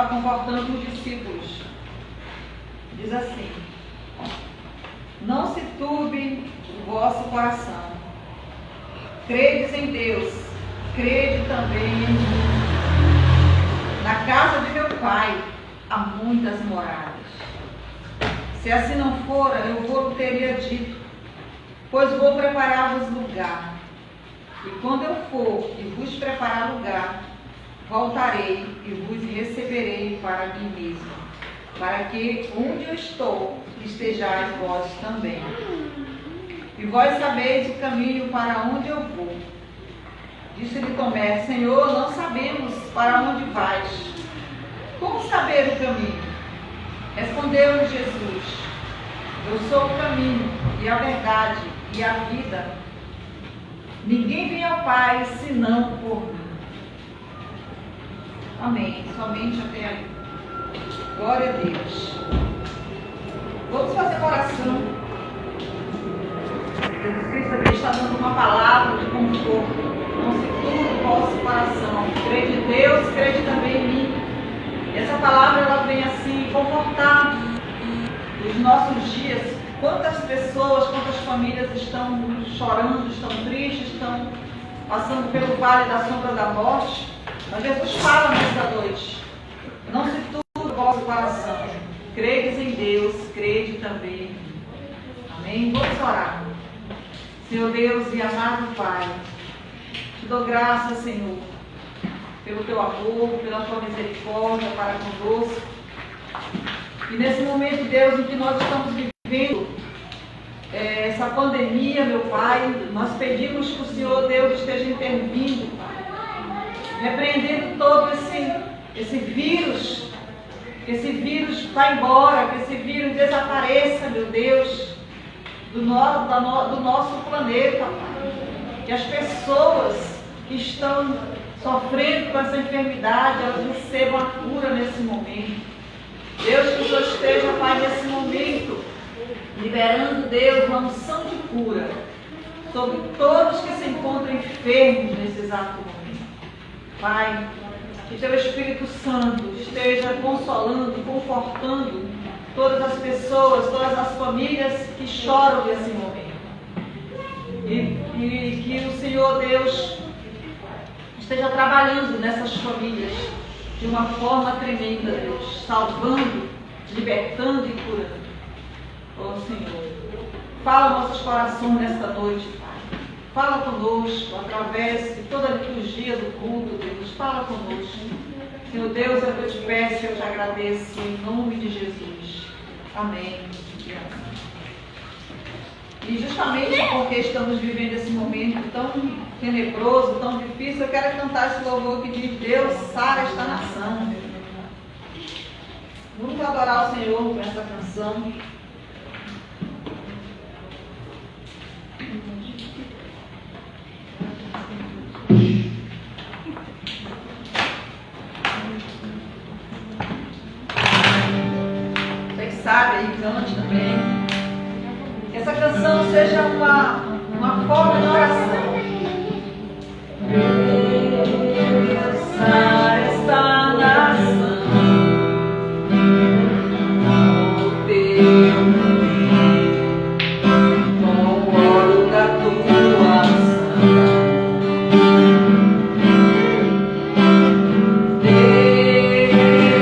Confortando os discípulos, diz assim: não se turbe o vosso coração, credes em Deus, crede também em mim. Na casa de meu Pai há muitas moradas. Se assim não fora, eu vou teria dito, pois vou preparar-vos lugar. E quando eu for e vos preparar lugar, voltarei e vos receberei para mim mesmo, para que onde eu estou, estejais vós também. E vós sabeis o caminho para onde eu vou. Disse-lhe Tomé: Senhor, não sabemos para onde vais. Como saber o caminho? Respondeu-lhe Jesus: eu sou o caminho e a verdade e a vida. Ninguém vem ao Pai senão por mim. Amém. Somente até aí. Glória a Deus. Vamos fazer uma oração. Jesus Cristo aqui está dando uma palavra de conforto. Não se turbe o vosso coração. Crede em Deus, crede também em mim. Essa palavra ela vem assim confortar os nossos dias. Quantas pessoas, quantas famílias estão chorando, estão tristes, estão passando pelo vale da sombra da morte. Mas Jesus fala nesta noite: não se turbe o vosso coração, credes em Deus, crede também em mim. Amém? Vamos orar. Senhor Deus e amado Pai, te dou graças, Senhor, pelo teu amor, pela tua misericórdia para conosco. E nesse momento, Deus, em que nós estamos vivendo essa pandemia, meu Pai, nós pedimos que o Senhor, Deus, esteja intervindo, Pai, repreendendo todo esse vírus, que esse vírus vá embora, que esse vírus desapareça, meu Deus, do nosso planeta, Pai. Que as pessoas que estão sofrendo com essa enfermidade, elas recebam a cura nesse momento. Deus, que o Senhor esteja, Pai, nesse momento, liberando, Deus, uma unção de cura sobre todos que se encontram enfermos nesse exato momento. Pai, que teu Espírito Santo esteja consolando, confortando todas as pessoas, todas as famílias que choram nesse momento. E que o Senhor, Deus, esteja trabalhando nessas famílias de uma forma tremenda, Deus, salvando, libertando e curando. Ó Senhor, fala nossos corações nesta noite, Pai. Fala conosco através de toda a liturgia do culto, Deus. Fala conosco. Senhor Deus, eu te peço e eu te agradeço em nome de Jesus. Amém. E justamente porque estamos vivendo esse momento tão tenebroso, tão difícil, eu quero cantar esse louvor que diz: Deus sara esta nação. Vamos adorar o Senhor com essa canção. Vocês sabem aí, cante também. Que essa canção seja uma forma de oração. Deus sara esta nação, o teu nome, com o óleo da tua ação.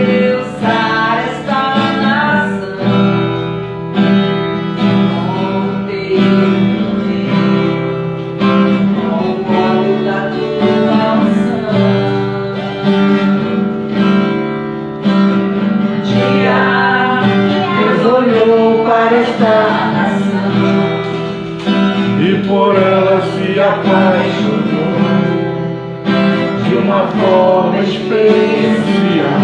Deus sara esta nação, com o teu nome, com o óleo da tua por ela se apaixonou de uma forma especial.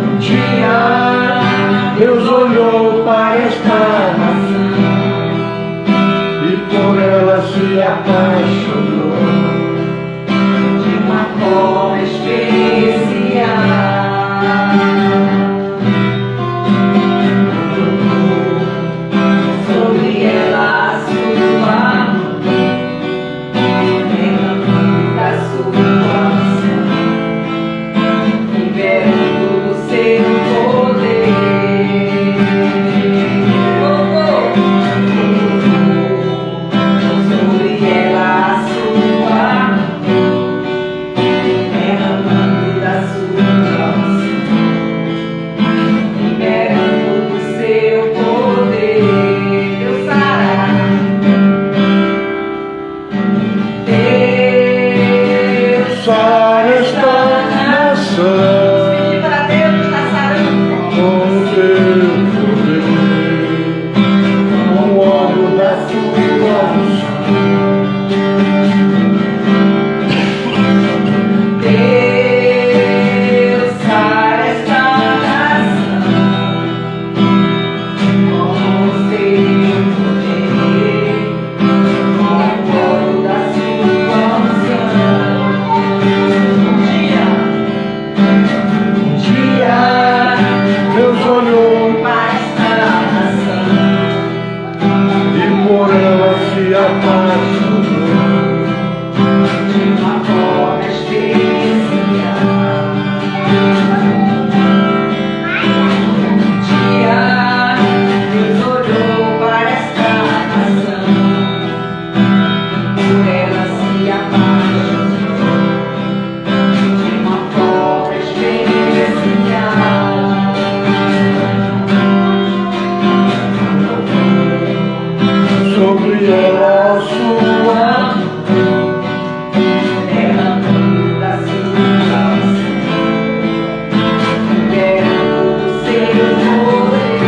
Um dia Deus olhou para esta nação e por ela se apaixonou de uma forma especial. Sobre ela a sua derramando da sua ação, liberando do seu poder. Sobre ela a sua derramando da sua ação, liberando do seu poder. Deus sará, Deus sara esta nação. Pedir para Deus estar sarando com o teu poder, com o óleo da sua unção. Deus sara esta nação com o seu poder, com o óleo da sua unção. Um dia Deus olhou para esta nação e por ela se apaixonou de uma forma especial. Um dia Deus olhou para esta nação e por ela se apaixonou de uma forma especial. Sobre ela a sua derramando da sua ação, liberando do seu poder.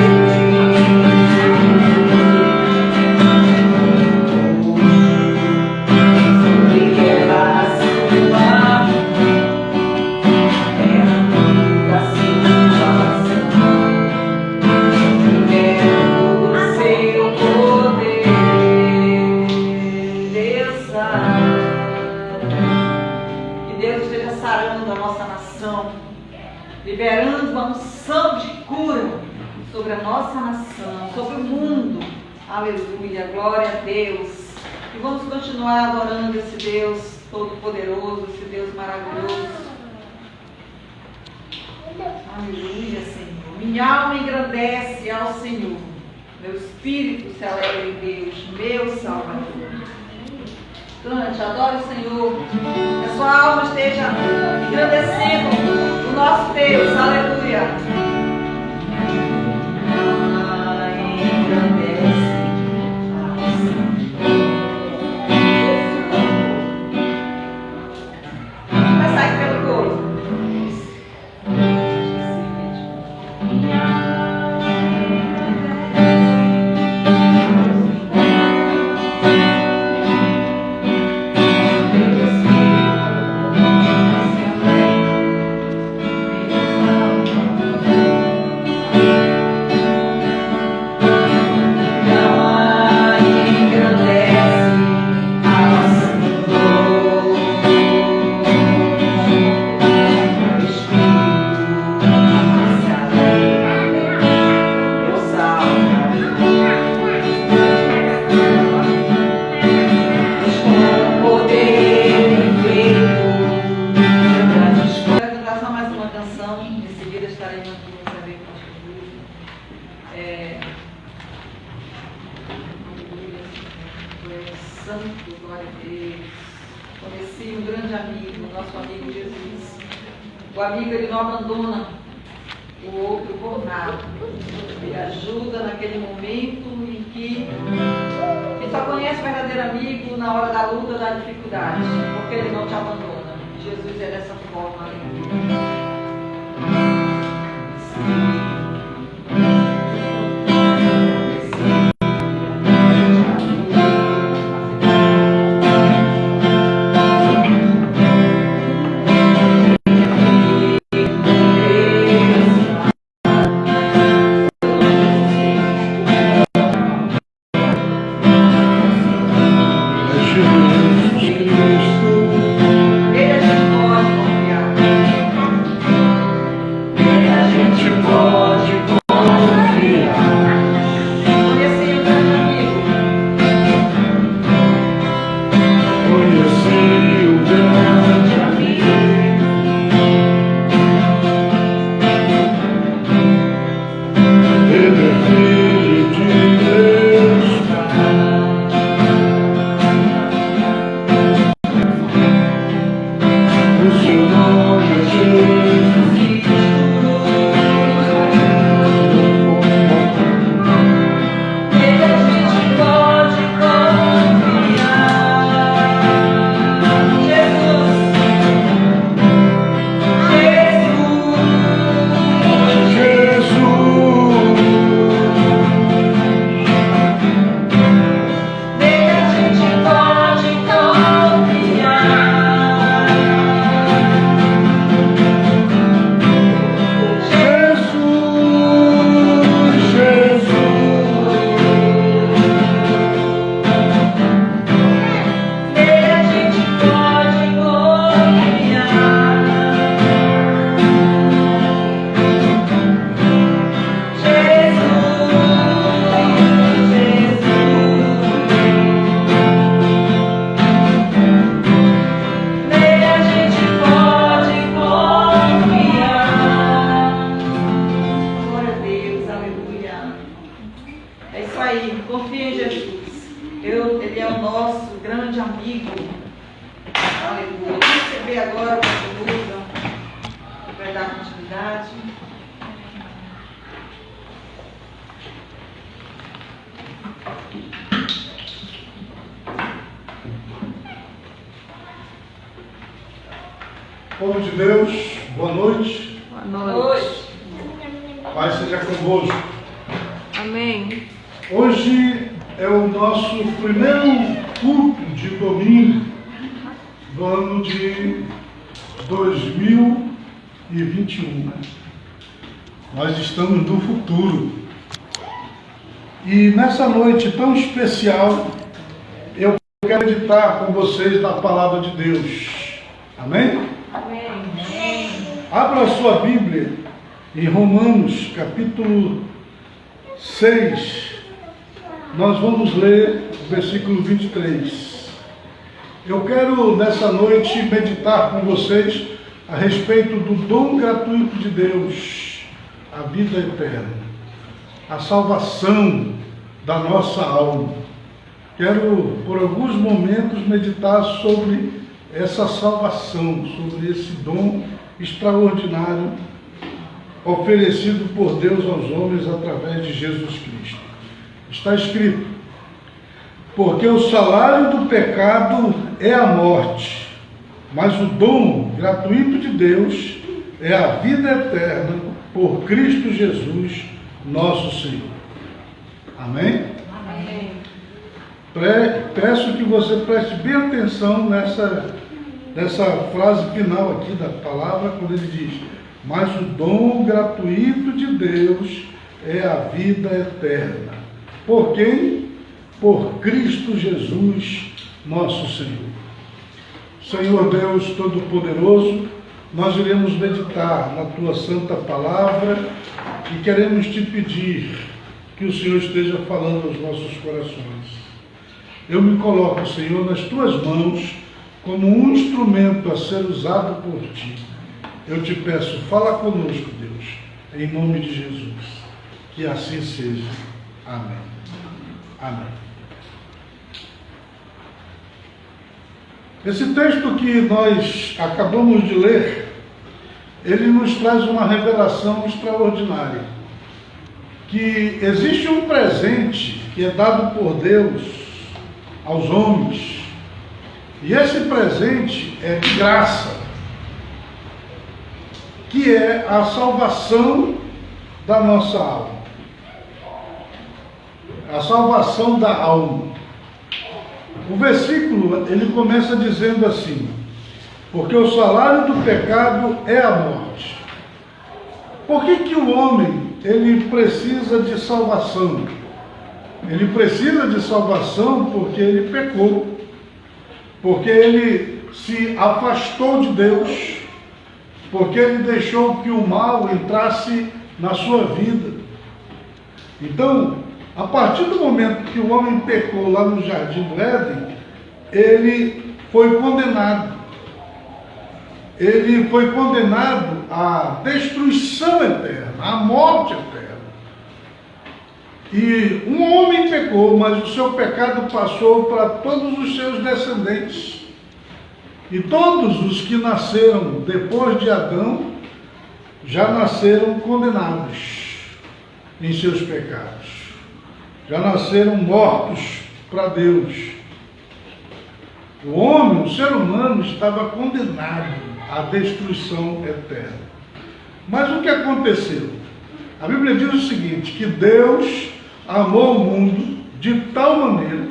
Sobre ela a sua derramando da sua ação, liberando do seu poder. Deus sara. Que Deus esteja sarando a nossa nação, liberando uma unção de cura sobre a nossa nação, sobre o mundo. Aleluia, glória a Deus. E vamos continuar adorando esse Deus todo-poderoso, esse Deus maravilhoso. Aleluia, Senhor. Minha alma engrandece ao Senhor. Meu espírito se alegra em Deus, meu Salvador. Cante, adore o Senhor. Que a sua alma esteja engrandecendo o nosso Deus. Aleluia. Engrandece ao Senhor. Vai sair pelo corpo. Conheci um grande amigo, nosso amigo Jesus. O amigo, ele não abandona o outro por nada. Ele ajuda naquele momento em que só conhece o verdadeiro amigo na hora da luta, da dificuldade, porque ele não te abandona. Jesus é dessa forma. Sim. absoluta, que vai dar continuidade. Povo de Deus, boa noite. Boa noite. Paz seja convosco. Amém. Hoje é o nosso primeiro culto de domingo do ano de 2021. Nós estamos no futuro. E nessa noite tão especial, eu quero meditar com vocês na palavra de Deus. Amém? Amém. Abra a sua Bíblia em Romanos, capítulo 6. Nós vamos ler o versículo 23. Eu quero, nessa noite, meditar com vocês a respeito do dom gratuito de Deus, a vida eterna, a salvação da nossa alma. Quero, por alguns momentos, meditar sobre essa salvação, sobre esse dom extraordinário oferecido por Deus aos homens através de Jesus Cristo. Está escrito: porque o salário do pecado é a morte, mas o dom gratuito de Deus é a vida eterna por Cristo Jesus, nosso Senhor. Amém? Amém. Peço que você preste bem atenção nessa frase final aqui da palavra, quando ele diz: mas o dom gratuito de Deus é a vida eterna. Por quem? Por Cristo Jesus, nosso Senhor. Senhor Deus Todo-Poderoso, nós iremos meditar na Tua Santa Palavra e queremos Te pedir que o Senhor esteja falando aos nossos corações. Eu me coloco, Senhor, nas Tuas mãos como um instrumento a ser usado por Ti. Eu Te peço, fala conosco, Deus, em nome de Jesus. Que assim seja. Amém. Amém. Esse texto que nós acabamos de ler, ele nos traz uma revelação extraordinária. Que existe um presente que é dado por Deus aos homens, e esse presente é de graça, que é a salvação da nossa alma, a salvação da alma. O versículo, ele começa dizendo assim: porque o salário do pecado é a morte. Por que o homem, ele precisa de salvação? Ele precisa de salvação porque ele pecou, porque ele se afastou de Deus, porque ele deixou que o mal entrasse na sua vida. Então, a partir do momento que o homem pecou lá no Jardim do Éden, ele foi condenado. Ele foi condenado à destruição eterna, à morte eterna. E um homem pecou, mas o seu pecado passou para todos os seus descendentes. E todos os que nasceram depois de Adão já nasceram condenados em seus pecados. Já nasceram mortos para Deus. O homem, o ser humano, estava condenado à destruição eterna. Mas o que aconteceu? A Bíblia diz o seguinte, que Deus amou o mundo de tal maneira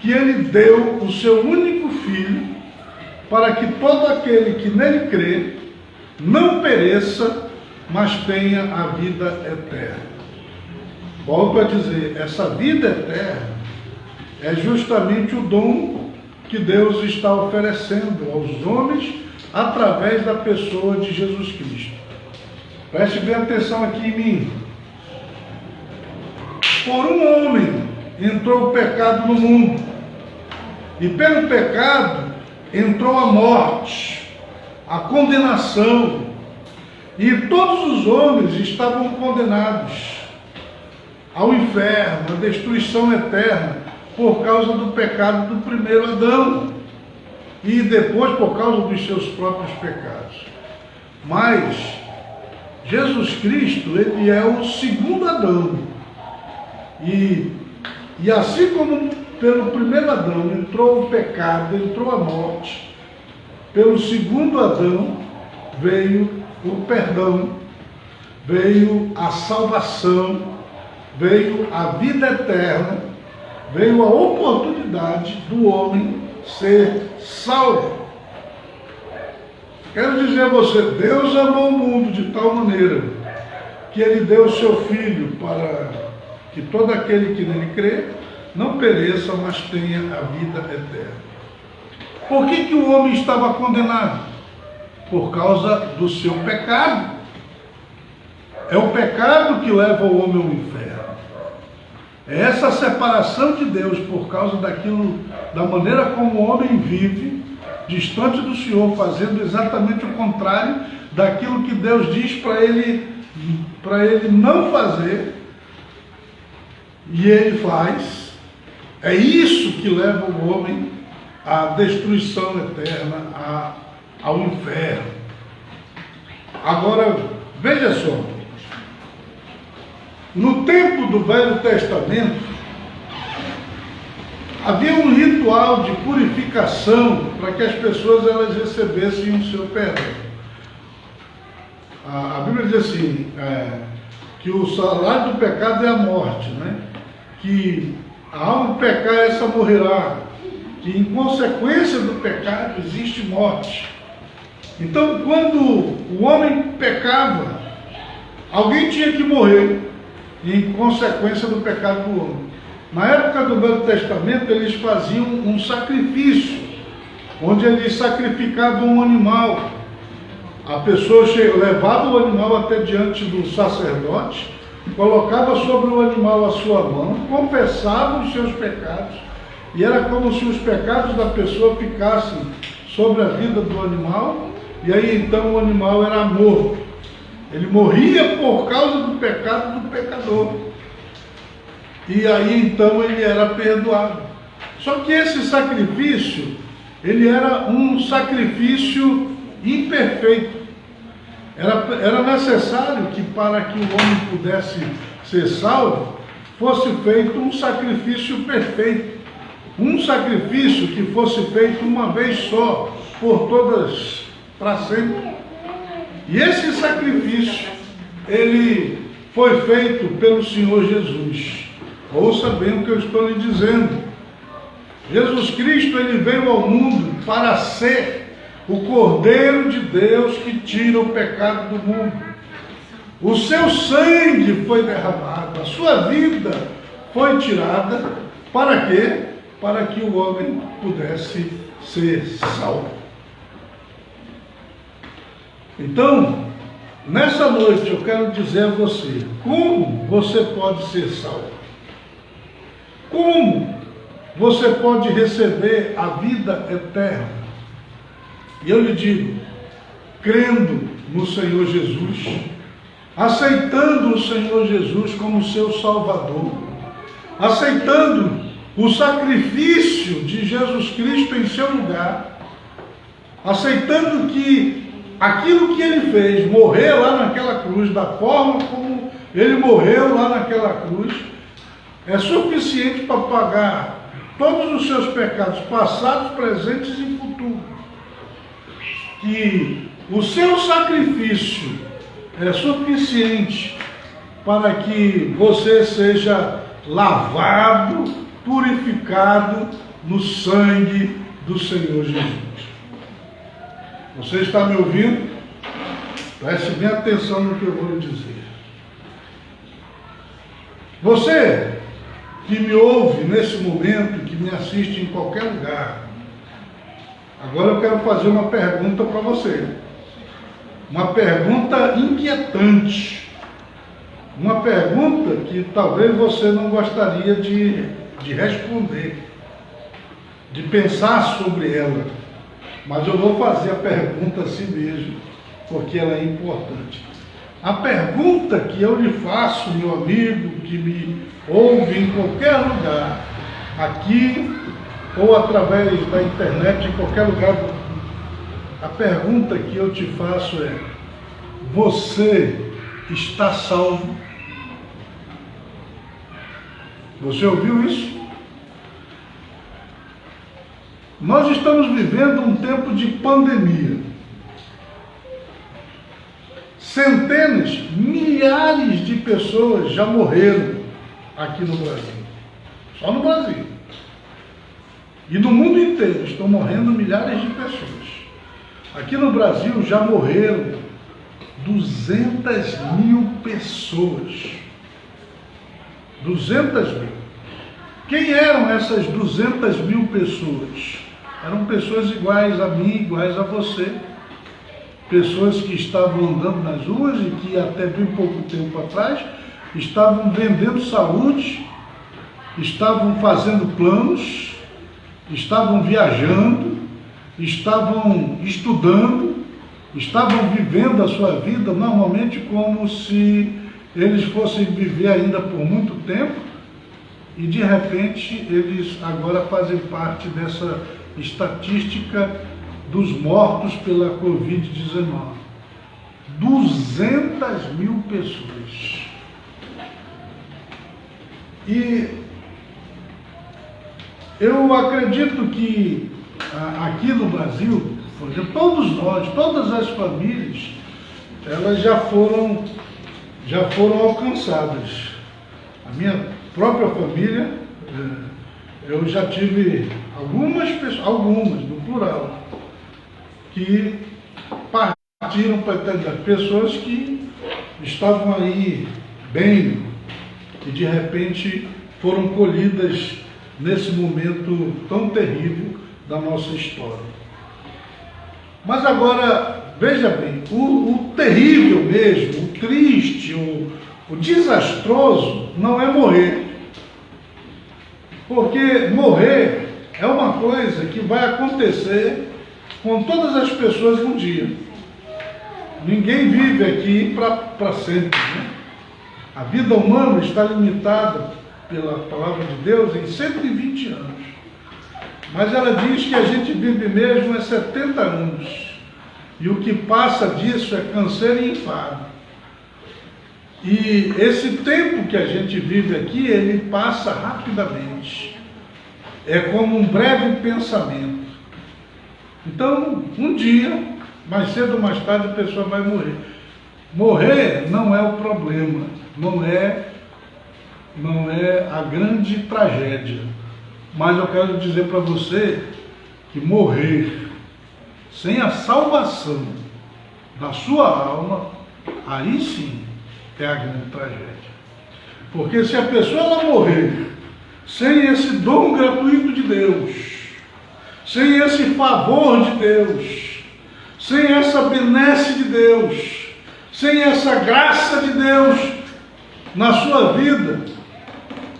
que Ele deu o seu único Filho para que todo aquele que nele crê não pereça, mas tenha a vida eterna. Volto a dizer, essa vida eterna é justamente o dom que Deus está oferecendo aos homens através da pessoa de Jesus Cristo. Preste bem atenção aqui em mim. Por um homem entrou o pecado no mundo, e pelo pecado entrou a morte, a condenação, e todos os homens estavam condenados ao inferno, à destruição eterna, por causa do pecado do primeiro Adão. e depois por causa dos seus próprios pecados. Mas Jesus Cristo, ele é o segundo Adão. E assim como pelo primeiro Adão entrou o pecado, entrou a morte, pelo segundo Adão veio o perdão, veio a salvação, veio a vida eterna, veio a oportunidade do homem ser salvo. Quero dizer a você, Deus amou o mundo de tal maneira que Ele deu o seu Filho para que todo aquele que nele crê não pereça, mas tenha a vida eterna. Por que o homem estava condenado? Por causa do seu pecado. É o pecado que leva o homem ao inferno. É essa separação de Deus por causa da maneira como o homem vive, distante do Senhor, fazendo exatamente o contrário daquilo que Deus diz para ele não fazer, e ele faz. É isso que leva o homem à destruição eterna, ao inferno. Agora, veja só, no tempo do Velho Testamento, havia um ritual de purificação para que as pessoas elas recebessem o seu perdão. A Bíblia diz assim, que o salário do pecado é a morte, né? Que a alma pecar, essa morrerá, que em consequência do pecado existe morte. Então, quando o homem pecava, alguém tinha que morrer em consequência do pecado do homem. Na época do Velho Testamento, eles faziam um sacrifício, onde eles sacrificavam um animal. A pessoa levava o animal até diante do sacerdote, colocava sobre o animal a sua mão, confessava os seus pecados, e era como se os pecados da pessoa ficassem sobre a vida do animal, e aí então o animal era morto. Ele morria por causa do pecado do pecador. E aí então ele era perdoado. Só que esse sacrifício, ele era um sacrifício imperfeito. Era necessário que para que o homem pudesse ser salvo, fosse feito um sacrifício perfeito. Um sacrifício que fosse feito uma vez só, por todas, para sempre. E esse sacrifício, ele foi feito pelo Senhor Jesus. Ouça bem o que eu estou lhe dizendo. Jesus Cristo, ele veio ao mundo para ser o Cordeiro de Deus que tira o pecado do mundo. O seu sangue foi derramado, a sua vida foi tirada. Para quê? Para que o homem pudesse ser salvo. Então, nessa noite eu quero dizer a você, como você pode ser salvo? Como você pode receber a vida eterna? E eu lhe digo, crendo no Senhor Jesus, aceitando o Senhor Jesus como seu Salvador, aceitando o sacrifício de Jesus Cristo em seu lugar, aceitando que aquilo que ele fez, morrer lá naquela cruz, da forma como ele morreu lá naquela cruz, é suficiente para pagar todos os seus pecados, passados, presentes e futuros. Que o seu sacrifício é suficiente para que você seja lavado, purificado no sangue do Senhor Jesus. Você está me ouvindo? Preste bem atenção no que eu vou lhe dizer. Você que me ouve nesse momento, que me assiste em qualquer lugar, agora eu quero fazer uma pergunta para você. Uma pergunta inquietante. Uma pergunta que talvez você não gostaria de responder, de pensar sobre ela. Mas eu vou fazer a pergunta assim mesmo, porque ela é importante. A pergunta que eu lhe faço, meu amigo, que me ouve em qualquer lugar, aqui ou através da internet, em qualquer lugar, a pergunta que eu te faço é: você está salvo? Você ouviu isso? Nós estamos vivendo um tempo de pandemia. Centenas, milhares de pessoas já morreram aqui no Brasil. Só no Brasil. E no mundo inteiro estão morrendo milhares de pessoas. Aqui no Brasil já morreram 200.000 pessoas. 200.000. Quem eram essas 200.000 pessoas? Eram pessoas iguais a mim, iguais a você. Pessoas que estavam andando nas ruas e que até bem pouco tempo atrás estavam vendendo saúde, estavam fazendo planos, estavam viajando, estavam estudando, estavam vivendo a sua vida normalmente como se eles fossem viver ainda por muito tempo, e de repente eles agora fazem parte dessa estatística dos mortos pela Covid-19. 200.000 pessoas. E eu acredito que aqui no Brasil, por exemplo, todos nós, todas as famílias, elas já foram alcançadas. A minha própria família, eu já tive algumas pessoas, algumas, no plural, que partiram para a eternidade. Pessoas que estavam aí bem e de repente foram colhidas nesse momento tão terrível da nossa história. Mas agora, veja bem, o terrível mesmo, o triste, o desastroso não é morrer. Porque morrer é uma coisa que vai acontecer com todas as pessoas um dia. Ninguém vive aqui para sempre, né? A vida humana está limitada pela palavra de Deus em 120 anos. Mas ela diz que a gente vive mesmo 70 anos. E o que passa disso é canseiro e enfado. E esse tempo que a gente vive aqui, ele passa rapidamente. É como um breve pensamento. Então, um dia, mais cedo ou mais tarde, a pessoa vai morrer. Morrer não é o problema, não é a grande tragédia. Mas eu quero dizer para você que morrer sem a salvação da sua alma, aí sim é a grande tragédia. Porque se a pessoa ela morrer sem esse dom gratuito de Deus, sem esse favor de Deus, sem essa benesse de Deus, sem essa graça de Deus na sua vida,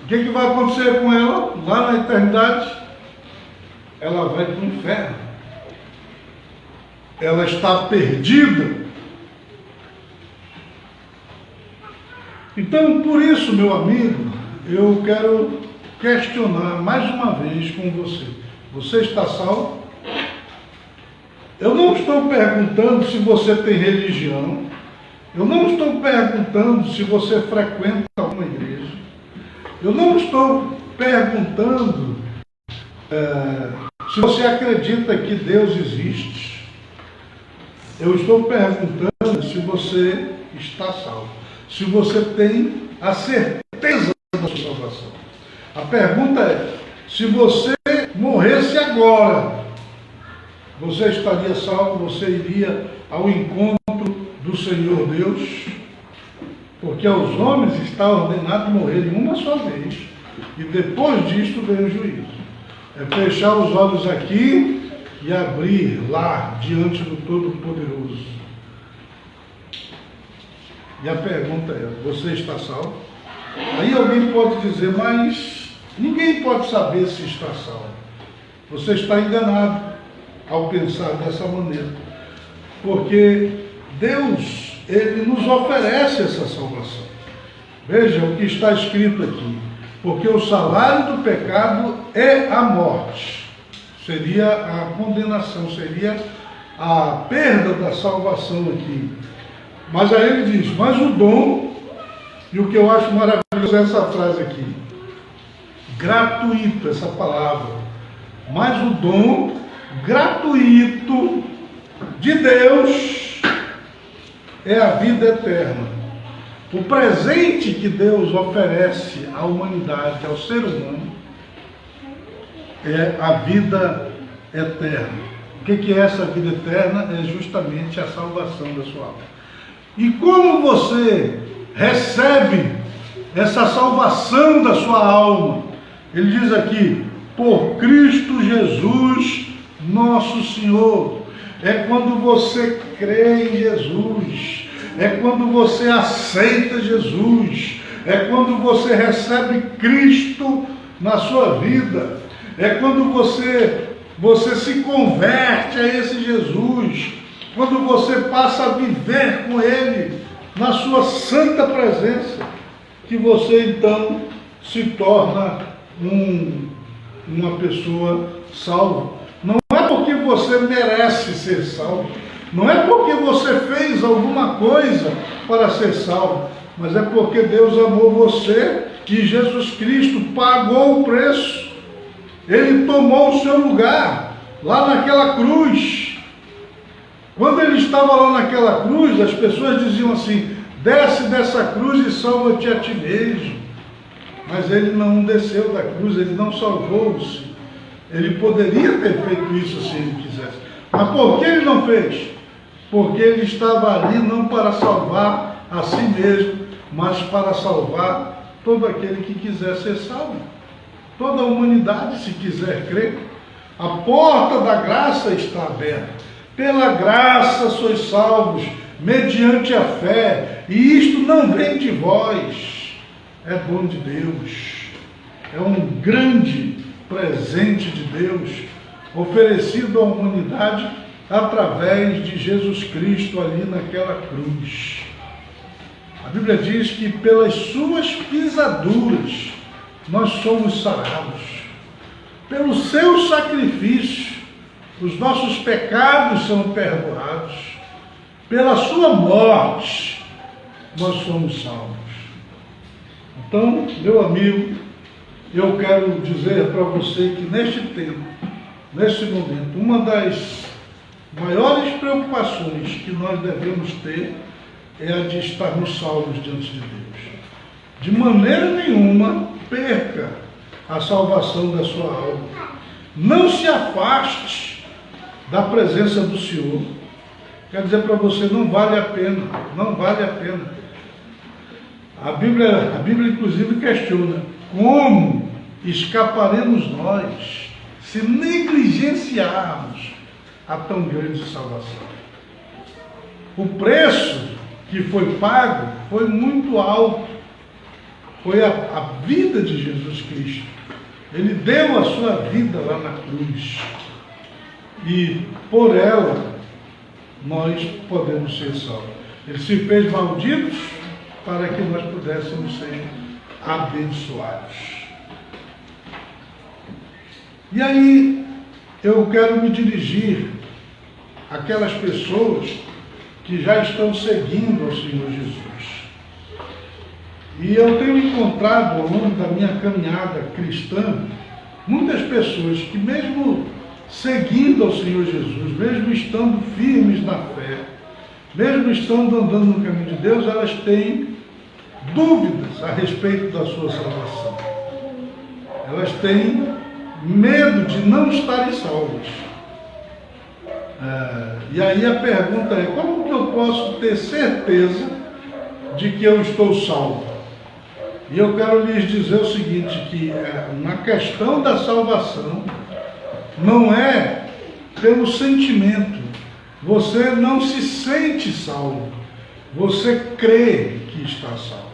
o que vai acontecer com ela lá na eternidade? Ela vai para o inferno. Ela está perdida. Então, por isso, meu amigo, eu quero questionar mais uma vez com você. Você está salvo? Eu não estou perguntando se você tem religião. Eu não estou perguntando se você frequenta alguma igreja. Eu não estou perguntando se você acredita que Deus existe. Eu estou perguntando se você está salvo. Se você tem a certeza da sua salvação. A pergunta é, se você morresse agora, você estaria salvo? Você iria ao encontro do Senhor Deus? Porque aos homens está ordenado morrerem uma só vez, e depois disto vem o juízo. É fechar os olhos aqui e abrir lá diante do Todo-Poderoso. E a pergunta é, você está salvo? Aí alguém pode dizer, mas ninguém pode saber se está salvo. Você está enganado ao pensar dessa maneira. Porque Deus, Ele nos oferece essa salvação. Veja o que está escrito aqui. Porque o salário do pecado é a morte. seria a condenação, seria a perda da salvação aqui. Mas aí ele diz, mas o dom, e o que eu acho maravilhoso é essa frase aqui, gratuito, essa palavra, mas o dom gratuito de Deus é a vida eterna. O presente que Deus oferece à humanidade, ao ser humano, é a vida eterna. O que é essa vida eterna? É justamente a salvação da sua alma. E como você recebe essa salvação da sua alma? Ele diz aqui, por Cristo Jesus, nosso Senhor. É quando você crê em Jesus, é quando você aceita Jesus, é quando você recebe Cristo na sua vida, é quando você se converte a esse Jesus, quando você passa a viver com Ele na sua santa presença, que você então se torna uma pessoa salva. Não é porque você merece ser salvo, não é porque você fez alguma coisa para ser salvo, mas é porque Deus amou você e Jesus Cristo pagou o preço. Ele tomou o seu lugar lá naquela cruz. Quando ele estava lá naquela cruz, as pessoas diziam assim, desce dessa cruz e salva-te a ti mesmo. Mas ele não desceu da cruz, ele não salvou-se. Ele poderia ter feito isso se ele quisesse. Mas por que ele não fez? Porque ele estava ali não para salvar a si mesmo, mas para salvar todo aquele que quiser ser salvo. Toda a humanidade, se quiser crer. A porta da graça está aberta. Pela graça sois salvos, mediante a fé. E isto não vem de vós, é dom de Deus. É um grande presente de Deus, oferecido à humanidade através de Jesus Cristo ali naquela cruz. A Bíblia diz que pelas suas pisaduras nós somos sarados. Pelo seu sacrifício, os nossos pecados são perdoados. Pela sua morte, nós somos salvos. Então, meu amigo, eu quero dizer para você que neste tempo, neste momento, uma das maiores preocupações que nós devemos ter é a de estarmos salvos diante de Deus. De maneira nenhuma, perca a salvação da sua alma. Não se afaste da presença do Senhor. Quer dizer para você, não vale a pena, não vale a pena. A Bíblia inclusive questiona, como escaparemos nós se negligenciarmos a tão grande salvação? O preço que foi pago foi muito alto. Foi a vida de Jesus Cristo. Ele deu a sua vida lá na cruz. E por ela nós podemos ser salvos. Ele se fez malditos para que nós pudéssemos ser abençoados. E aí eu quero me dirigir àquelas pessoas que já estão seguindo ao Senhor Jesus. E eu tenho encontrado ao longo da minha caminhada cristã muitas pessoas que, mesmo seguindo ao Senhor Jesus, mesmo estando firmes na fé, mesmo estando andando no caminho de Deus, elas têm dúvidas a respeito da sua salvação. Elas têm medo de não estarem salvas. E aí a pergunta é, como que eu posso ter certeza de que eu estou salvo? E eu quero lhes dizer o seguinte, que na questão da salvação, não é pelo sentimento. Você não se sente salvo. Você crê que está salvo.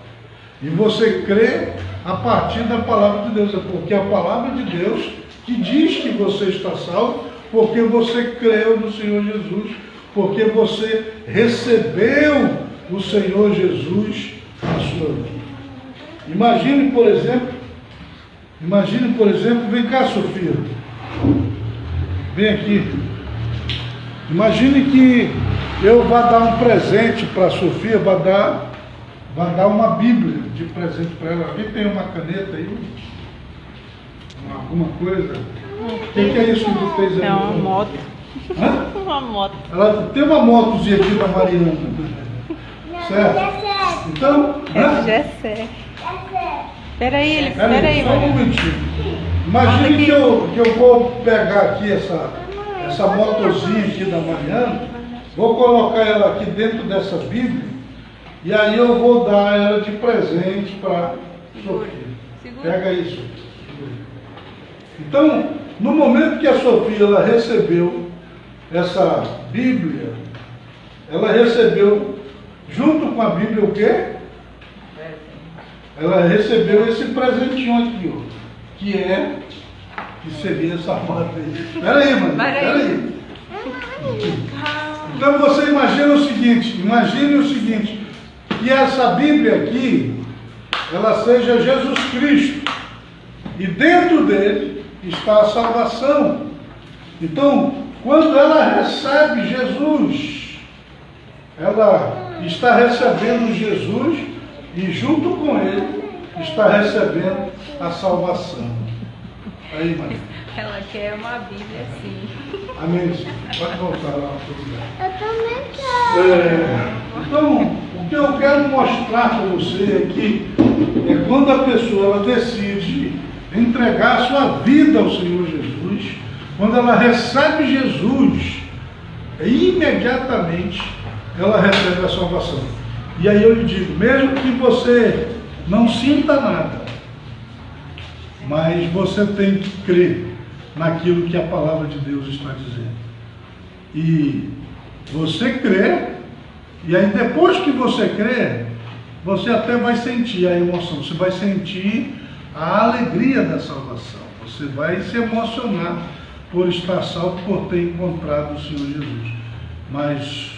E você crê a partir da palavra de Deus. É porque a palavra de Deus que diz que você está salvo, porque você creu no Senhor Jesus, porque você recebeu o Senhor Jesus na sua vida. Imagine, por exemplo, vem cá, Sofia. vem aqui. Imagine que eu vá dar um presente para a Sofia, vá dar uma Bíblia de presente para ela. Alguém tem uma caneta aí? Alguma coisa? O que é isso que tu fez aí? É uma moto. Hã? Uma moto. Ela tem uma motozinha aqui da Mariana. Certo? Então, É Jessé. Peraí, peraí, só um momentinho. Imagine que eu vou pegar aqui essa motozinha aqui da Mariana, vou colocar ela aqui dentro dessa Bíblia, e aí eu vou dar ela de presente para Sofia. Pega isso. Então, no momento que a Sofia ela recebeu essa Bíblia, ela recebeu junto com a Bíblia o quê? Ela recebeu esse presentinho aqui, ó, que seria essa moto aí. Peraí, mano, peraí. Então você imagine o seguinte, que essa Bíblia aqui, ela seja Jesus Cristo, e dentro dele está a salvação. Então, quando ela recebe Jesus, ela está recebendo Jesus e junto com ele está recebendo a salvação. Aí, Maria. Ela quer uma Bíblia assim. Amém. Pode voltar lá para o lugar. Eu também quero. Então, o que eu quero mostrar para você aqui é quando a pessoa ela decide entregar a sua vida ao Senhor Jesus, quando ela recebe Jesus, imediatamente ela recebe a salvação. E aí eu lhe digo, mesmo que você não sinta nada, mas você tem que crer naquilo que a palavra de Deus está dizendo. E você crê, e aí depois que você crê, você até vai sentir a emoção, você vai sentir a alegria da salvação, você vai se emocionar por estar salvo, por ter encontrado o Senhor Jesus. Mas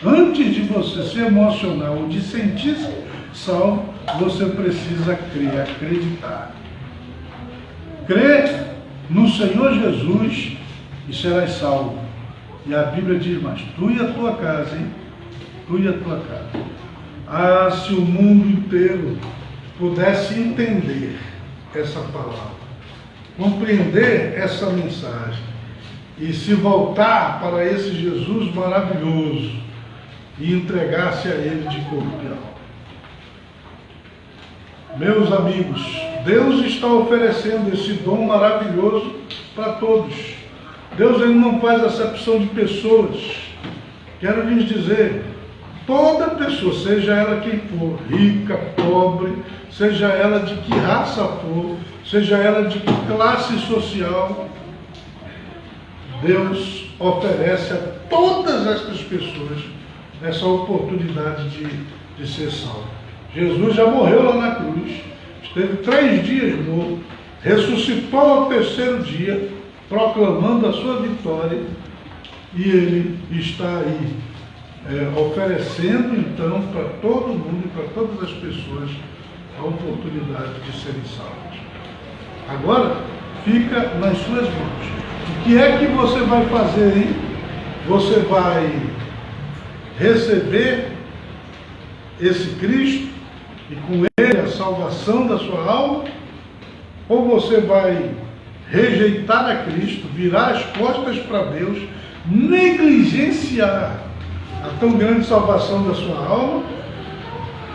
antes de você se emocionar ou de sentir-se salvo, você precisa crer, acreditar. Crê no Senhor Jesus e serás salvo. E a Bíblia diz, mas tu e a tua casa, hein? Tu e a tua casa. Ah, se o mundo inteiro pudesse entender essa palavra, compreender essa mensagem e se voltar para esse Jesus maravilhoso e entregar-se a Ele de corpo e alma. Meus amigos, Deus está oferecendo esse dom maravilhoso para todos. Deus ele não faz acepção de pessoas. Quero lhes dizer, toda pessoa, seja ela quem for, rica, pobre, seja ela de que raça for, seja ela de que classe social, Deus oferece a todas estas pessoas essa oportunidade de ser salvo. Jesus já morreu lá na cruz, esteve 3 dias morto, ressuscitou ao 3º dia, proclamando a sua vitória, e ele está aí oferecendo então para todo mundo, para todas as pessoas, a oportunidade de serem salvos. Agora fica nas suas mãos. O que é que você vai fazer aí? Você vai receber esse Cristo e com ele a salvação da sua alma, ou você vai rejeitar a Cristo, virar as costas para Deus, negligenciar a tão grande salvação da sua alma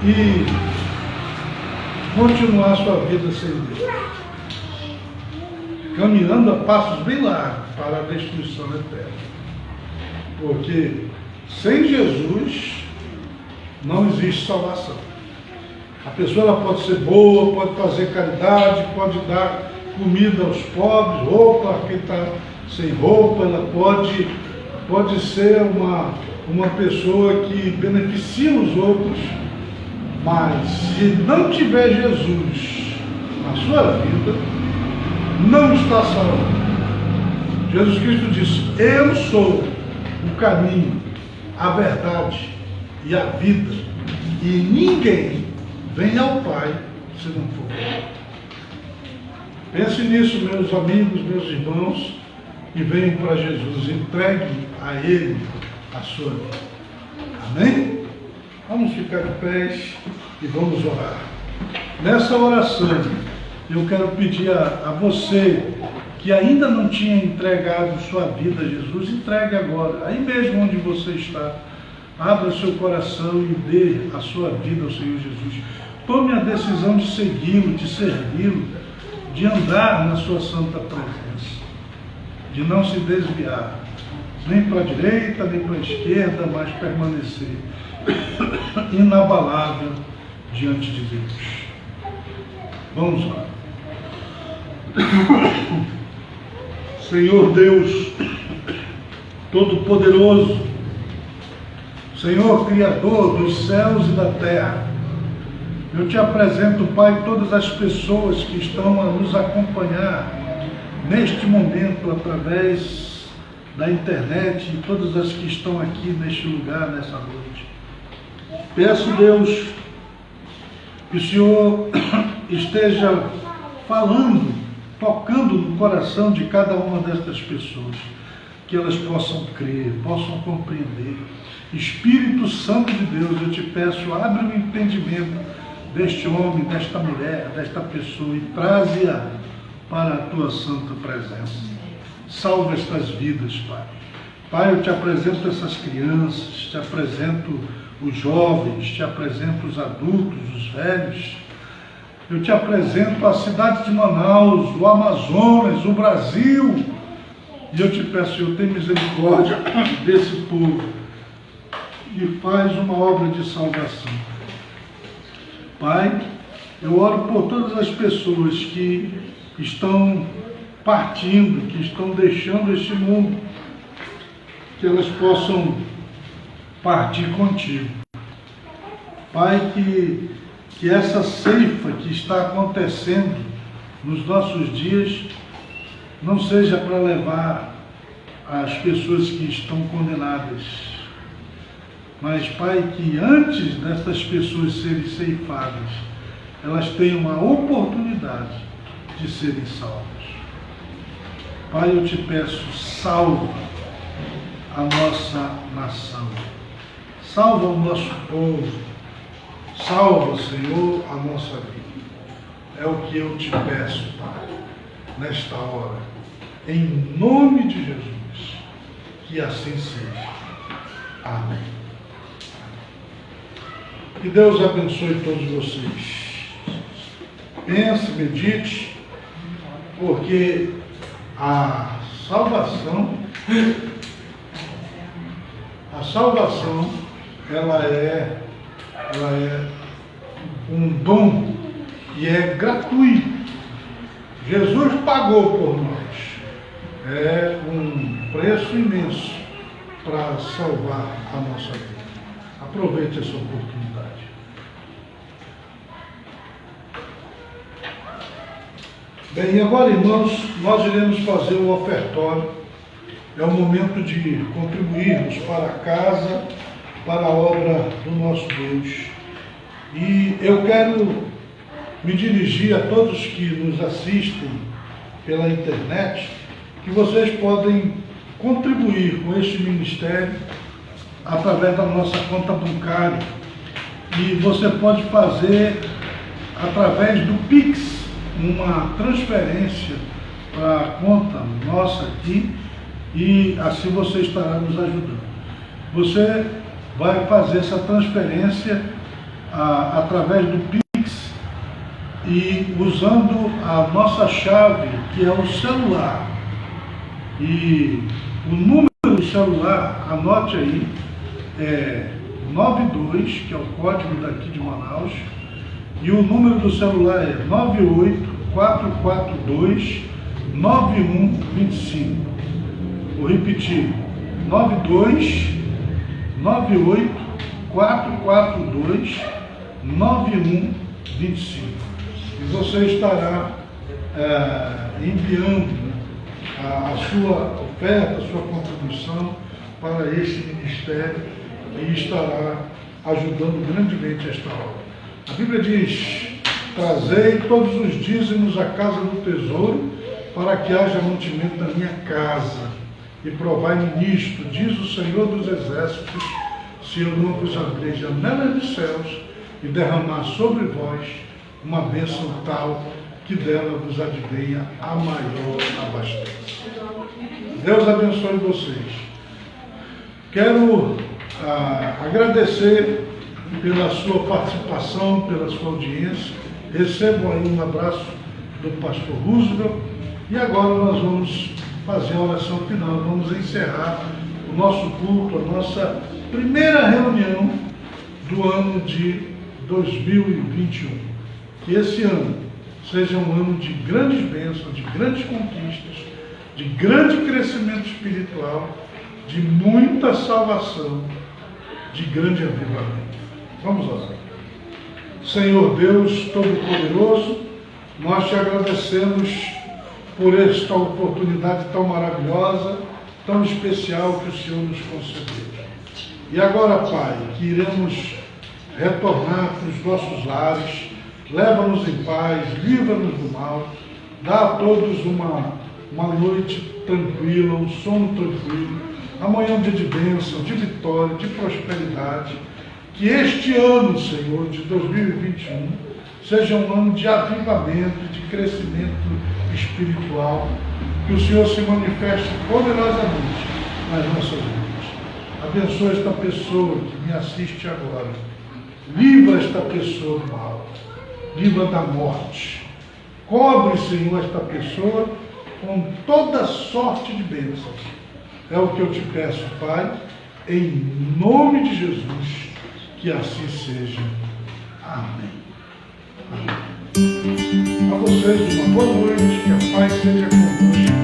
e continuar a sua vida sem Deus, caminhando a passos bem largos para a destruição eterna. Porque sem Jesus não existe salvação. A pessoa ela pode ser boa, pode fazer caridade, pode dar comida aos pobres, roupa a quem está sem roupa, ela pode ser uma pessoa que beneficia os outros, mas se não tiver Jesus na sua vida, não está salvo. Jesus Cristo disse, eu sou o caminho, a verdade e a vida, e ninguém vem ao Pai se não for. Pense nisso, meus amigos, meus irmãos, e venham para Jesus. Entregue a Ele a sua vida. Amém? Vamos ficar de pés e vamos orar. Nessa oração, eu quero pedir a você que ainda não tinha entregado sua vida a Jesus, entregue agora, aí mesmo onde você está. Abra seu coração e dê a sua vida ao Senhor Jesus. Tome a decisão de segui-lo, de servi-lo, de andar na sua santa presença, de não se desviar, nem para a direita, nem para a esquerda, mas permanecer inabalável diante de Deus. Vamos lá. Senhor Deus Todo-Poderoso, Senhor Criador dos céus e da terra, eu te apresento, Pai, todas as pessoas que estão a nos acompanhar neste momento através da internet e todas as que estão aqui neste lugar, nessa noite. Peço, Deus, que o Senhor esteja falando, tocando no coração de cada uma destas pessoas, que elas possam crer, possam compreender. Espírito Santo de Deus, eu te peço, abre o entendimento deste homem, desta mulher, desta pessoa e traze-a para a tua santa presença. Salva estas vidas, Pai. Pai, eu te apresento essas crianças, te apresento os jovens, te apresento os adultos, os velhos. Eu te apresento a cidade de Manaus, o Amazonas, o Brasil. E eu te peço, Senhor, tem misericórdia desse povo e faz uma obra de salvação. Pai, eu oro por todas as pessoas que estão partindo, que estão deixando este mundo, que elas possam partir contigo. Pai, que essa ceifa que está acontecendo nos nossos dias não seja para levar as pessoas que estão condenadas, mas, Pai, que antes dessas pessoas serem ceifadas, elas tenham a oportunidade de serem salvas. Pai, eu te peço, salva a nossa nação, salva o nosso povo, salva, Senhor, a nossa vida. É o que eu te peço, Pai, nesta hora, em nome de Jesus, que assim seja. Amém. Que Deus abençoe todos vocês. Pense, medite, porque a salvação, ela é um dom e é gratuito. Jesus pagou por nós. É um preço imenso para salvar a nossa vida. Aproveite essa oportunidade. Bem, e agora, irmãos, nós iremos fazer o ofertório. É o momento de contribuirmos para a casa, para a obra do nosso Deus. E eu quero me dirigir a todos que nos assistem pela internet, que vocês podem contribuir com este ministério através da nossa conta bancária. E você pode fazer através do Pix uma transferência para a conta nossa aqui e assim você estará nos ajudando. Você vai fazer essa transferência através do Pix e usando a nossa chave, que é o celular. E o número do celular, anote aí, é 92, que é o código daqui de Manaus, e o número do celular é 98442-9125. Vou repetir, 92-98-442-9125. E você estará enviando a sua oferta, a sua contribuição para este ministério e estará ajudando grandemente esta obra. A Bíblia diz: trazei todos os dízimos à casa do tesouro para que haja mantimento na minha casa. E provai-me nisto, diz o Senhor dos Exércitos, se eu não vos abrir janelas dos céus e derramar sobre vós uma bênção tal que dela vos advenha a maior abastança. Deus abençoe vocês. Quero agradecer pela sua participação, pela sua audiência. Recebam aí um abraço do pastor Roosevelt. E agora nós vamos fazer a oração final. Vamos encerrar o nosso culto, a nossa primeira reunião do ano de 2021. Que esse ano seja um ano de grandes bênçãos, de grandes conquistas, de grande crescimento espiritual, de muita salvação, de grande avivamento. Vamos orar. Senhor Deus Todo-Poderoso, nós te agradecemos por esta oportunidade tão maravilhosa, tão especial que o Senhor nos concedeu. E agora, Pai, que iremos retornar para os nossos lares, leva-nos em paz, livra-nos do mal, dá a todos uma noite tranquila, um sono tranquilo, amanhã um dia de bênção, de vitória, de prosperidade. Que este ano, Senhor, de 2021, seja um ano de avivamento, de crescimento espiritual, que o Senhor se manifeste poderosamente nas nossas vidas. Abençoa esta pessoa que me assiste agora. Livra esta pessoa do mal. Livra da morte. Cobre, Senhor, esta pessoa com toda sorte de bênçãos. É o que eu te peço, Pai, em nome de Jesus, que assim seja. Amém. Amém. A vocês uma boa noite, que a paz seja convosco.